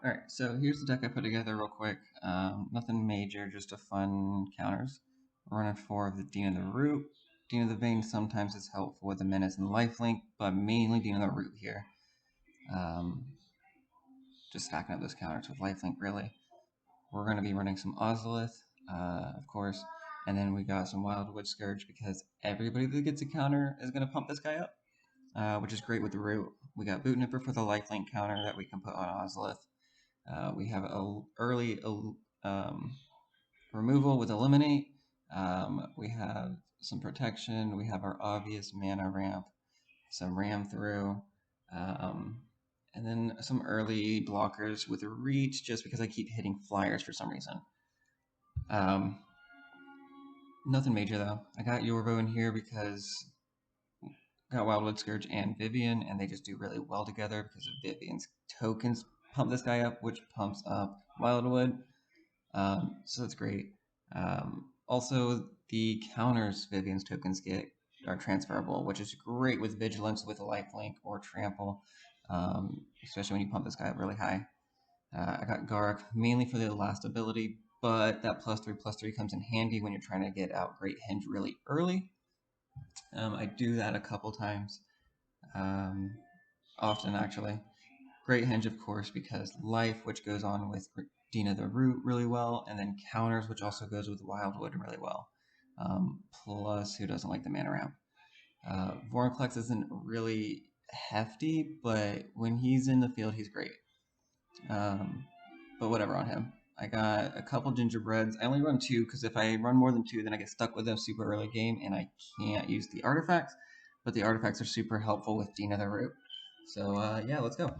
Alright, so here's the deck I put together real quick. Nothing major, just a fun counters. We're running 4 of the Dean of the Root. Dean of the Vein sometimes is helpful with the Menace and Lifelink, but mainly Dean of the Root here. Just stacking up those counters with Lifelink, really. We're going to be running some Ozolith, of course, and then we got some Wildwood Scourge because everybody that gets a counter is going to pump this guy up, which is great with the Root. We got Boot Nipper for the Lifelink counter that we can put on Ozolith. We have early removal with Eliminate. We have some protection. We have our obvious mana ramp, some ram through, and then some early blockers with a reach just because I keep hitting flyers for some reason. Nothing major though. I got Yorvo in here because I got Wildwood Scourge and Vivian, and they just do really well together because of Vivian's tokens pump this guy up, which pumps up Wildwood. So that's great. Also, the counters Vivian's tokens get are transferable, which is great with Vigilance, with a Lifelink, or Trample, especially when you pump this guy up really high. I got Gark mainly for the last ability, but that +3/+3 comes in handy when you're trying to get out Great Henge really early. I do that a couple times, often actually. Great Henge, of course, because Life, which goes on with Dean of the Root really well, and then Counters, which also goes with Wildwood really well. Plus, who doesn't like the mana ramp? Vorinclex isn't really hefty, but when he's in the field, he's great. But whatever on him. I got a couple gingerbreads. I only run 2 because if I run more than 2, then I get stuck with them super early game and I can't use the artifacts. But the artifacts are super helpful with Dean of the Root. So yeah, let's go.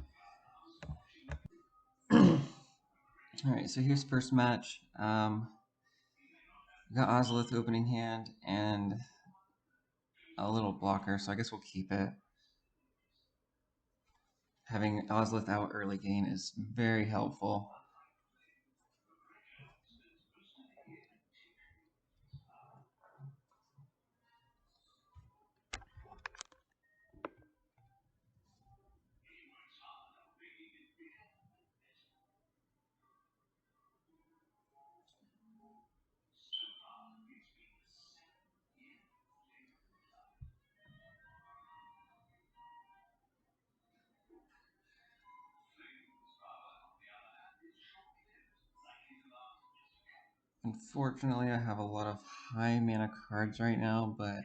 Alright, so here's first match. We got Ozolith opening hand and a little blocker, so I guess we'll keep it. Having Ozolith out early game is very helpful. Unfortunately, I have a lot of high mana cards right now, but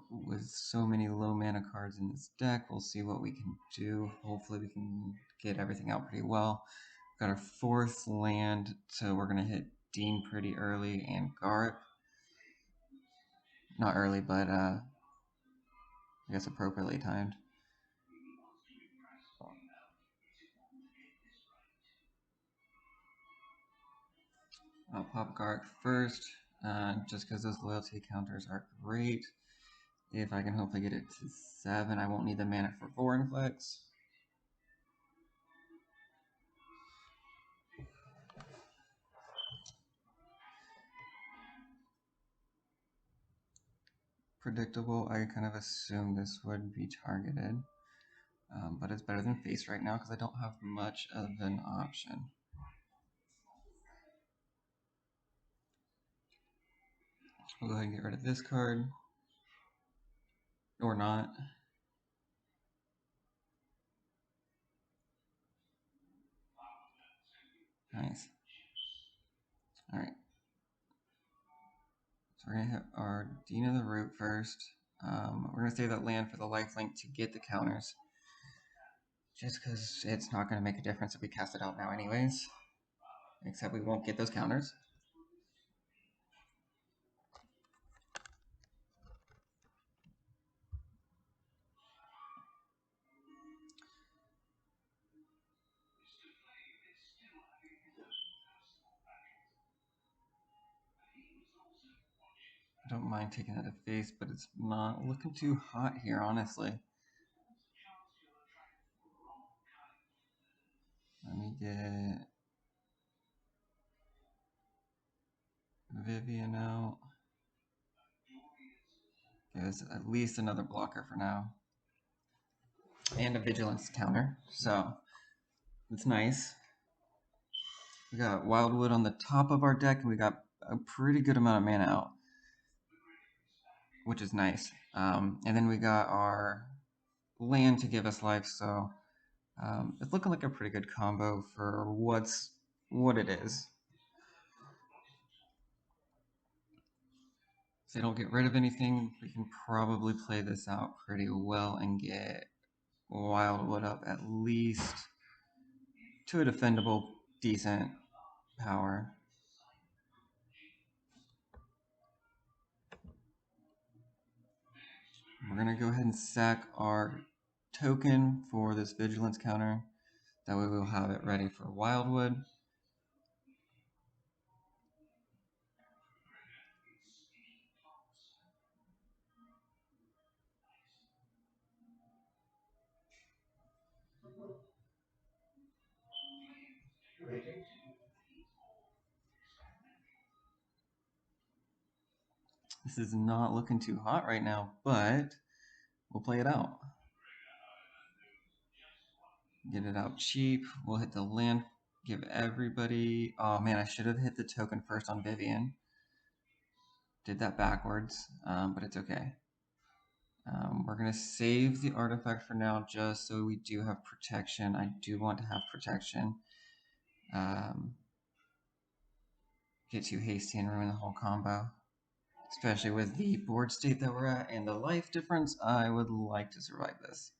with so many low mana cards in this deck, we'll see what we can do. Hopefully we can get everything out pretty well. Got our 4th land, so we're going to hit Dean pretty early and Garp. Not early, but I guess appropriately timed. I'll pop Gark first, just because those loyalty counters are great. If I can hopefully get it to 7, I won't need the mana for Vorinclex. Predictable, I kind of assumed this would be targeted. But it's better than face right now because I don't have much of an option. We'll go ahead and get rid of this card. Or not. Nice. Alright. So we're going to hit our Dean of the Root first. We're going to save that land for the lifelink to get the counters. Just because it's not going to make a difference if we cast it out now anyways. Except we won't get those counters. I don't mind taking that to face, but it's not looking too hot here, honestly. Let me get Vivian out. There's at least another blocker for now. And a vigilance counter. So It's nice. We got Wildwood on the top of our deck, and we got a pretty good amount of mana out, which is nice. And then we got our land to give us life, so it's looking like a pretty good combo for what it is. If they don't get rid of anything, we can probably play this out pretty well and get Wildwood up at least to a defendable, decent power. We're going to go ahead and sack our token for this vigilance counter. That way we'll have it ready for Wildwood. This is not looking too hot right now, but we'll play it out. Get it out cheap. We'll hit the land. Give everybody... Oh man, I should have hit the token first on Vivian. Did that backwards, but it's okay. We're going to save the artifact for now just so we do have protection. I do want to have protection. Get too hasty and ruin the whole combo. Especially with the board state that we're at and the life difference, I would like to survive this.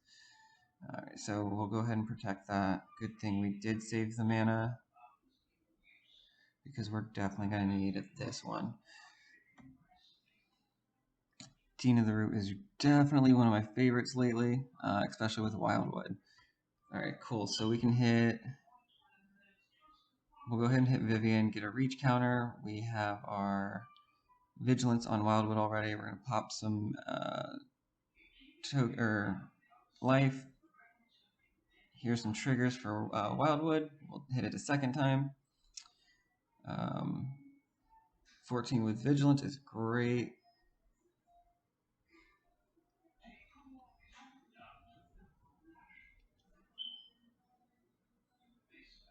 Alright, so we'll go ahead and protect that. Good thing we did save the mana, because we're definitely going to need this one. Teen of the Root is definitely one of my favorites lately, especially with Wildwood. Alright, cool. So we can hit... We'll go ahead and hit Vivian, get a reach counter. We have our Vigilance on Wildwood already. We're going to pop some life. Here's some triggers for Wildwood. We'll hit it a second time. 14 with Vigilance is great.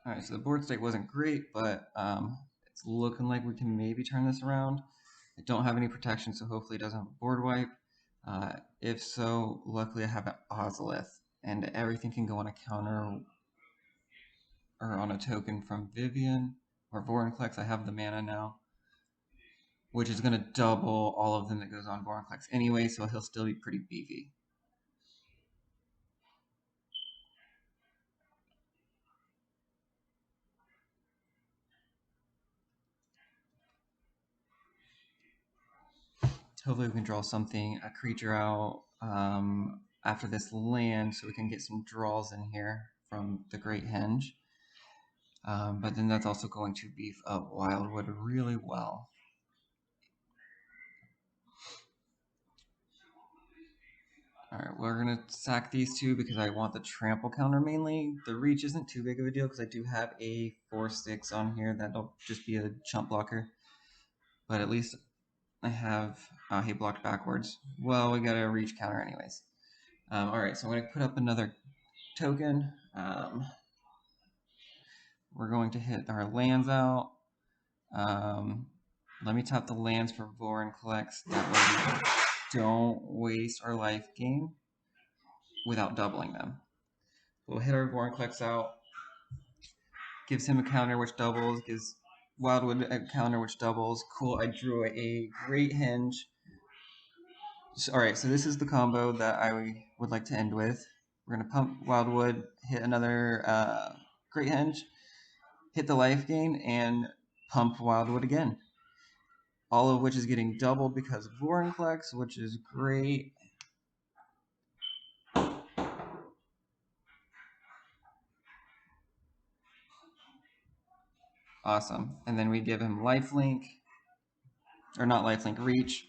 Alright, so the board state wasn't great, but it's looking like we can maybe turn this around. I don't have any protection, so hopefully it doesn't have a board wipe. If so, luckily I have an Ozolith, and everything can go on a counter or on a token from Vivian or Vorinclex. I have the mana now, which is going to double all of them that goes on Vorinclex anyway, so he'll still be pretty beefy. Hopefully we can draw something, a creature out after this land, so we can get some draws in here from the Great Henge. But then that's also going to beef up Wildwood really well. Alright, we're going to sack these two because I want the trample counter mainly. The reach isn't too big of a deal because I do have a 4/6 on here that'll just be a chump blocker. But at least I have... he blocked backwards. Well, we got a reach counter anyways. Alright, so I'm going to put up another token. We're going to hit our lands out. Let me tap the lands for Vorinclex. That way we don't waste our life gain without doubling them. We'll hit our Vorinclex out. Gives him a counter which doubles. Gives Wildwood a counter which doubles. Cool, I drew a Great Henge. Alright, so this is the combo that I would like to end with. We're going to pump Wildwood, hit another Great Henge, hit the life gain, and pump Wildwood again. All of which is getting doubled because of Vorinclex, which is great. Awesome. And then we give him lifelink, or not lifelink, reach.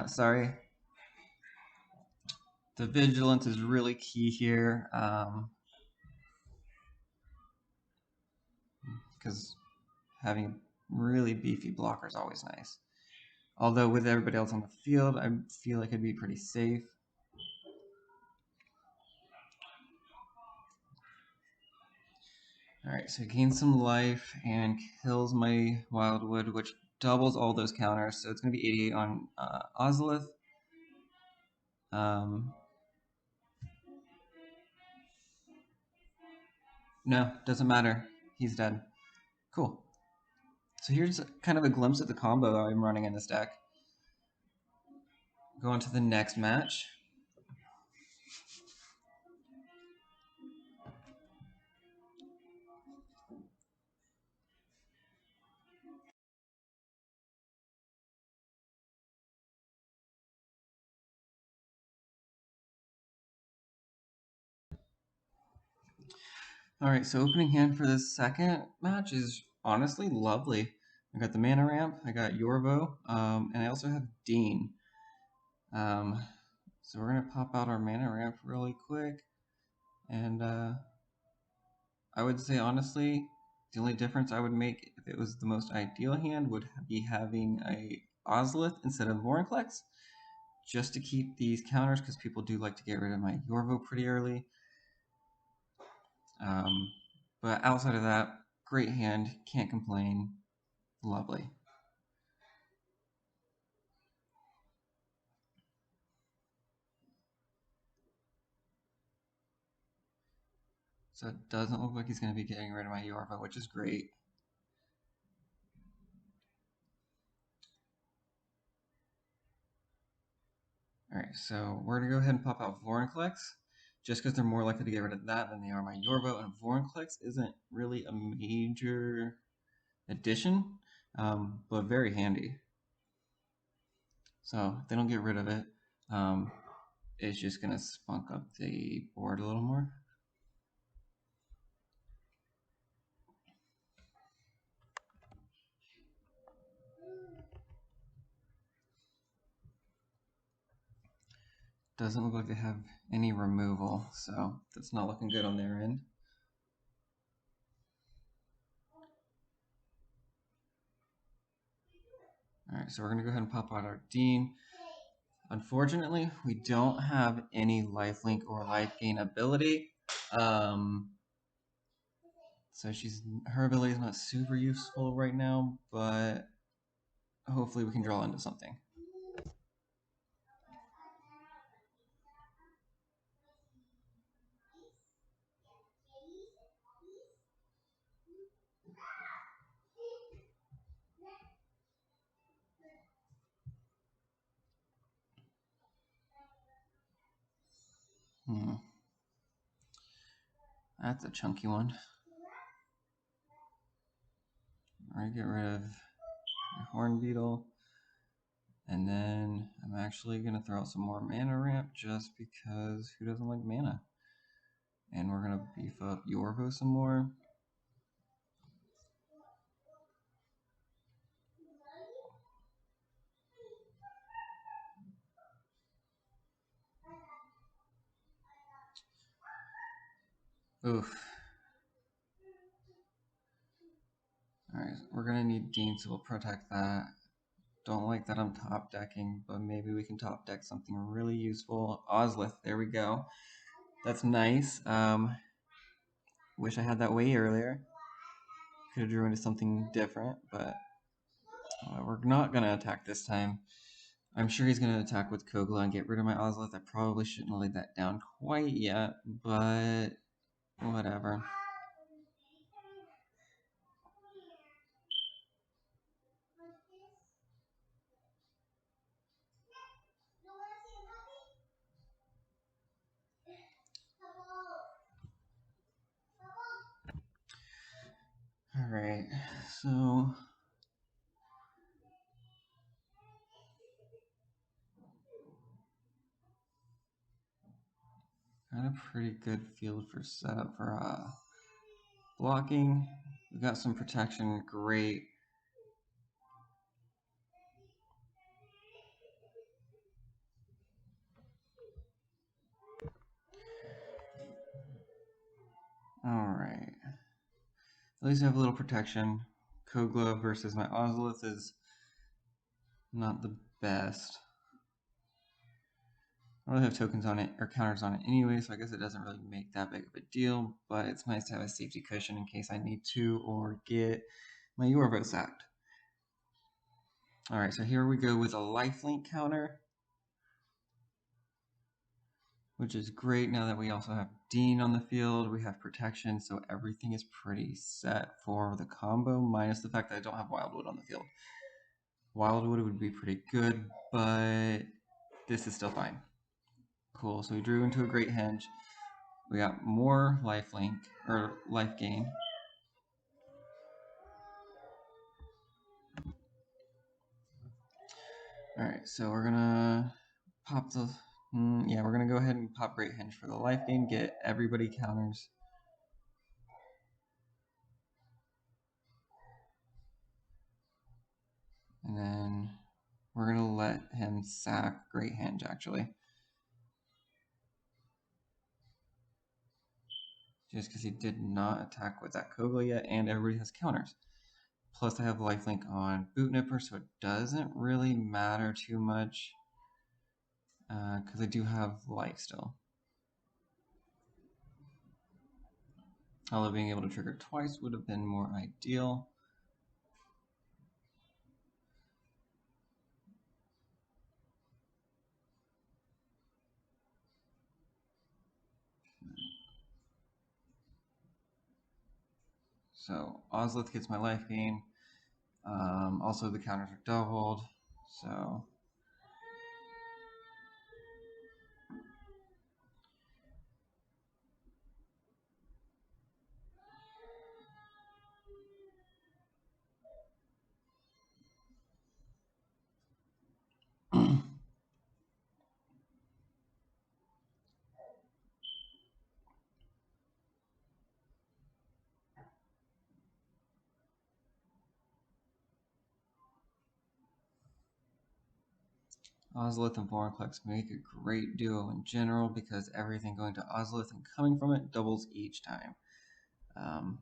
Sorry. The vigilance is really key here, because having really beefy blocker is always nice. Although with everybody else on the field, I feel like it'd be pretty safe. Alright, so it gains some life and kills my Wildwood, which doubles all those counters. So it's going to be 88 on Ozolith. No, doesn't matter. He's dead. Cool. So here's kind of a glimpse at the combo I'm running in this deck. Go on to the next match. Alright, so opening hand for this second match is honestly lovely. I got the mana ramp, I got Yorvo, and I also have Dean. So we're going to pop out our mana ramp really quick. And I would say, honestly, the only difference I would make if it was the most ideal hand would be having a Ozolith instead of Vorinclex, just to keep these counters, because people do like to get rid of my Yorvo pretty early. But outside of that, great hand, can't complain, lovely. So it doesn't look like he's going to be getting rid of my Yorvo, which is great. Alright, so we're going to go ahead and pop out Vorinclex, just because they're more likely to get rid of that than they are my Yorvo, and Vorinclex isn't really a major addition, but very handy. So if they don't get rid of it, it's just going to spunk up the board a little more. Doesn't look like they have any removal, so that's not looking good on their end. Alright, so we're going to go ahead and pop out our Dean. Unfortunately, we don't have any lifelink or life gain ability. So her ability is not super useful right now, but hopefully we can draw into something. That's a chunky one. We're gonna get rid of the Horn Beetle. And then I'm actually gonna throw out some more mana ramp just because who doesn't like mana? And we're gonna beef up Yorvo some more. Oof. Alright, we're gonna need Dean, so we'll protect that. Don't like that I'm top decking, but maybe we can top deck something really useful. Ozolith, there we go. That's nice. Wish I had that way earlier. Could have drew into something different, but we're not gonna attack this time. I'm sure he's gonna attack with Kogla and get rid of my Ozolith. I probably shouldn't have laid that down quite yet, but whatever. Alright, so got a pretty good field for setup for blocking. We got some protection, great. Alright. At least I have a little protection. Kogla versus my Ozolith is not the best. I don't really have tokens on it or counters on it anyway, so I guess it doesn't really make that big of a deal, but it's nice to have a safety cushion in case I need to or get my Yorvo sacked. Alright, so here we go with a lifelink counter, which is great now that we also have Dean on the field. We have protection, so everything is pretty set for the combo, minus the fact that I don't have Wildwood on the field. Wildwood would be pretty good, but this is still fine. Cool, so we drew into a great henge. We got more lifelink, or life gain. Alright, so we're gonna pop the... yeah, we're gonna go ahead and pop Great Henge for the life gain, get everybody counters. And then we're gonna let him sack Great Henge, actually. Just because he did not attack with that Kogla yet, and everybody has counters. Plus I have lifelink on Bootnipper, so it doesn't really matter too much. Because I do have life still. Although being able to trigger twice would have been more ideal. So Ozlith gets my life gain. Also the counters are doubled, so Ozlith and Vorinclex make a great duo in general because everything going to Ozlith and coming from it doubles each time. Alright,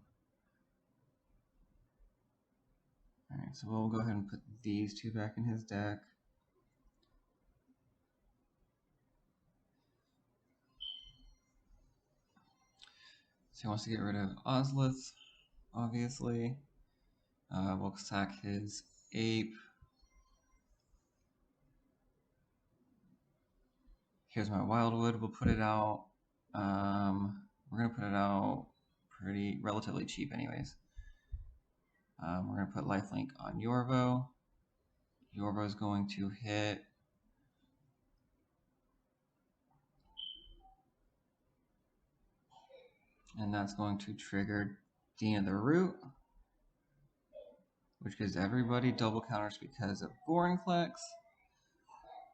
so we'll go ahead and put these two back in his deck. So he wants to get rid of Ozlith, obviously. We'll sack his Ape. Here's my Wildwood. We'll put it out. We're going to put it out relatively cheap anyways. We're going to put lifelink on Yorvo. Yorvo is going to hit and that's going to trigger Dean of the Root, which gives everybody double counters because of Vorinclex,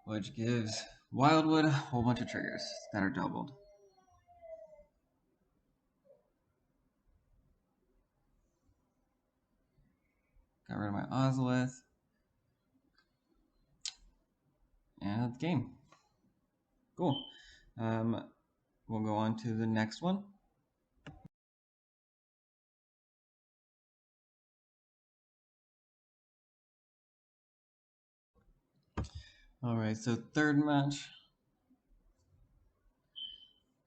which gives Wildwood a whole bunch of triggers that are doubled. Got rid of my Ozlith. And that's game. Cool. We'll go on to the next one. Alright, so third match.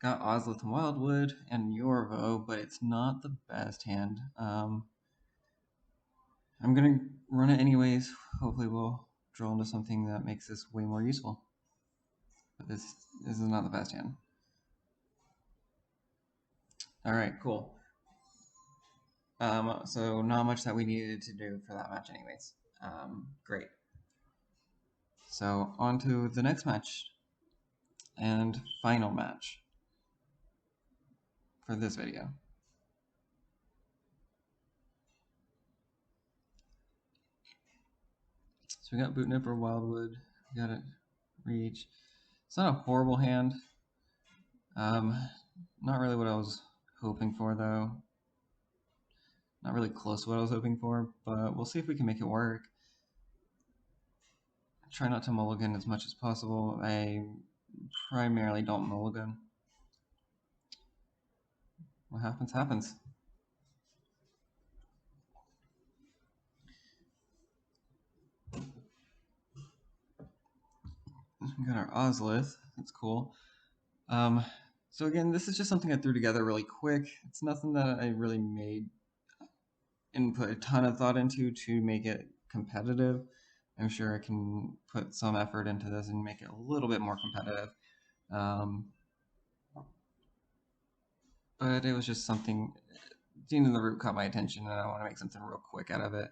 Got Ozlith and Wildwood and Yorvo, but it's not the best hand. I'm gonna run it anyways. Hopefully we'll draw into something that makes this way more useful. But this is not the best hand. Alright, cool. So not much that we needed to do for that match anyways. Great. So on to the next match and final match for this video. So we got Bootnipper, Wildwood, we got a Reach. It's not a horrible hand. Not really what I was hoping for though. Not really close to what I was hoping for, but we'll see if we can make it work. Try not to mulligan as much as possible. I primarily don't mulligan. What happens, happens. We got our Ozlith. That's cool. So again, this is just something I threw together really quick. It's nothing that I really made and put a ton of thought into to make it competitive. I'm sure I can put some effort into this and make it a little bit more competitive. Um, but it was just something. Dean in the Root caught my attention, and I want to make something real quick out of it.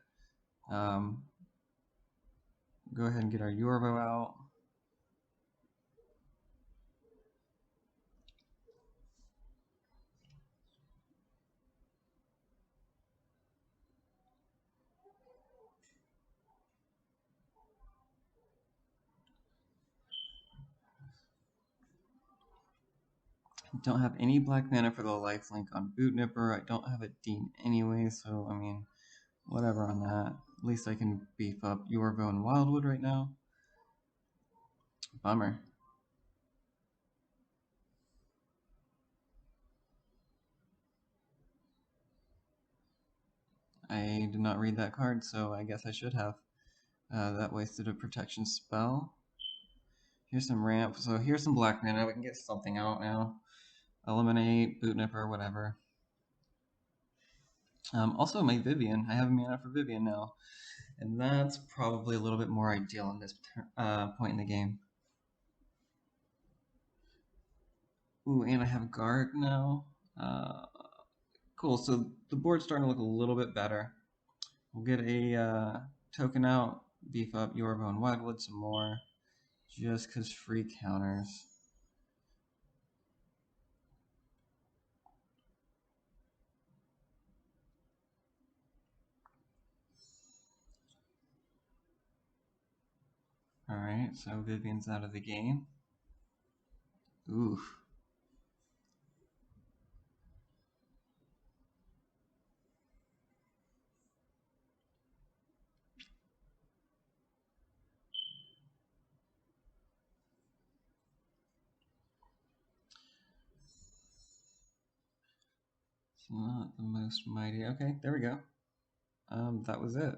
Go ahead and get our Yorvo out. Don't have any black mana for the lifelink on Bootnipper. I don't have a Dean anyway, so I mean, whatever on that. At least I can beef up Yorvo and Wildwood right now. Bummer. I did not read that card, so I guess I should have. That wasted a protection spell. Here's some ramp. So here's some black mana. We can get something out now. Eliminate, Bootnipper, whatever. Also, my Vivian. I have a mana for Vivian now. And that's probably a little bit more ideal in this point in the game. Ooh, and I have Guard now. Cool, so the board's starting to look a little bit better. We'll get a token out, beef up Yorvo and Wildwood some more, just because free counters. Alright, so Vivian's out of the game. Oof. It's not the most mighty. Okay, there we go. That was it.